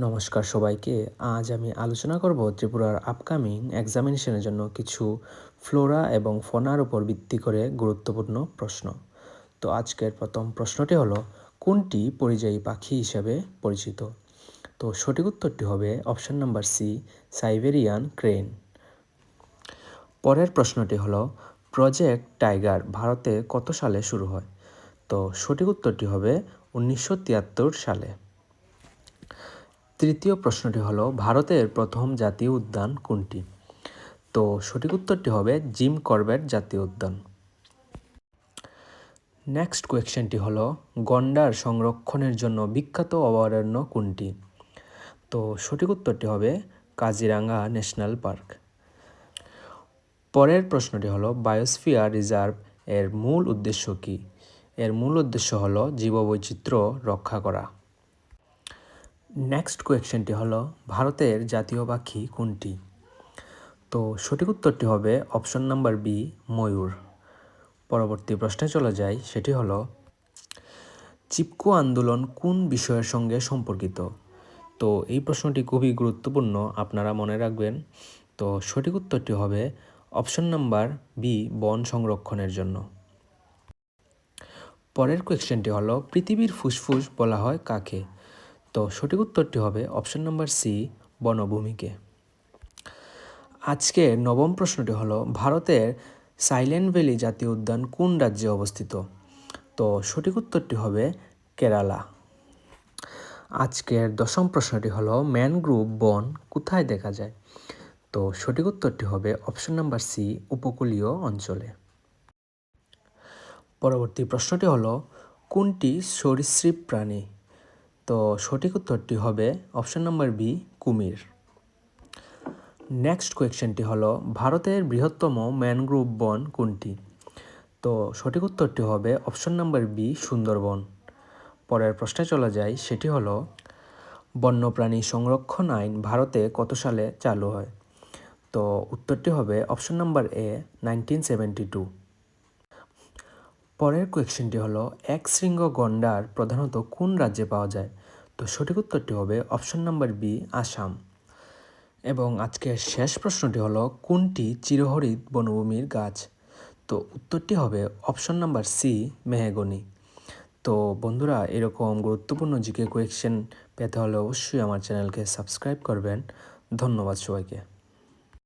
নমস্কার সবাইকে। আজ আমি আলোচনা করব ত্রিপুরার আপকামিং এক্সামিনেশনের জন্য কিছু ফ্লোরা এবং ফনার উপর ভিত্তি করে গুরুত্বপূর্ণ প্রশ্ন। তো আজকের প্রথম প্রশ্নটি হলো, কোনটি পরিযায়ী পাখি হিসেবে পরিচিত? তো সঠিক উত্তরটি হবে option number C, Siberian crane. পরের প্রশ্নটি হলো, প্রজেক্ট টাইগার ভারতে কত সালে শুরু হয়? তো সঠিক উত্তরটি হবে 1973 সালে। তৃতীয় প্রশ্নটি হলো, ভারতের প্রথম জাতীয় উদ্যান কোনটি? তো সঠিক উত্তরটি হবে জিম করবেট জাতীয় উদ্যান। নেক্সট কোয়েশ্চেনটি হলো, গন্ডার সংরক্ষণের জন্য বিখ্যাত অভয়ারণ্য কোনটি? তো সঠিক উত্তরটি হবে কাজিরাঙ্গা ন্যাশনাল পার্ক। পরের প্রশ্নটি হলো, বায়োস্ফিয়ার রিজার্ভ এর মূল উদ্দেশ্য কী? এর মূল উদ্দেশ্য হলো জীববৈচিত্র্য রক্ষা করা। নেক্সট কোয়েশ্চেনটি হলো, ভারতের জাতীয় পাখি কোনটি? তো সঠিক উত্তরটি হবে অপশন নাম্বার বি, ময়ূর। পরবর্তী প্রশ্নে চলে যাই, সেটি হলো, চিপকো আন্দোলন কোন বিষয়ের সঙ্গে সম্পর্কিত? তো এই প্রশ্নটি খুবই গুরুত্বপূর্ণ, আপনারা মনে রাখবেন। তো সঠিক উত্তরটি হবে অপশন নাম্বার বি, বন সংরক্ষণের জন্য। পরের কোয়েশ্চেনটি হলো, পৃথিবীর ফুসফুস বলা হয় কাকে? তো সঠিক উত্তরটি হবে অপশন নাম্বার সি, বনভূমিকে। আজকের নবম প্রশ্নটি হলো, ভারতের সাইলেন্ট ভ্যালি জাতীয় উদ্যান কোন রাজ্যে অবস্থিত? তো সঠিক উত্তরটি হবে কেরালা। আজকের দশম প্রশ্নটি হলো, ম্যানগ্রোভ বন কোথায় দেখা যায়? তো সঠিক উত্তরটি হবে অপশন নাম্বার সি, উপকূলীয় অঞ্চলে। পরবর্তী প্রশ্নটি হলো, কোনটি সরীসৃপ প্রাণী? তো সঠিক উত্তরটি হবে অপশন নাম্বার বি, কুমির। নেক্সট কোয়েশ্চেনটি হলো, ভারতের বৃহত্তম ম্যানগ্রোভ বন কোনটি? তো সঠিক উত্তরটি হবে অপশন নাম্বার বি, সুন্দরবন। পরের প্রশ্নে চলে যাই, সেটি হলো, বন্যপ্রাণী সংরক্ষণ আইন ভারতে কত সালে চালু হয়? তো উত্তরটি হবে অপশন নাম্বার এ, 1972। পরের কোয়েশ্চেনটি হলো, এক শৃঙ্গ গন্ডার প্রধানত কোন রাজ্যে পাওয়া যায়? তো সঠিক উত্তরটি হবে অপশন নাম্বার বি, আসাম। এবং আজকের শেষ প্রশ্নটি হলো, কোনটি চিরহরিৎ বনভূমির গাছ? তো উত্তরটি হবে অপশন নাম্বার সি, মেহগনি। তো বন্ধুরা, এরকম গুরুত্বপূর্ণ জিকে কোয়েশ্চেন পেতে হলে অবশ্যই আমার চ্যানেলকে সাবস্ক্রাইব করবেন। ধন্যবাদ সবাইকে।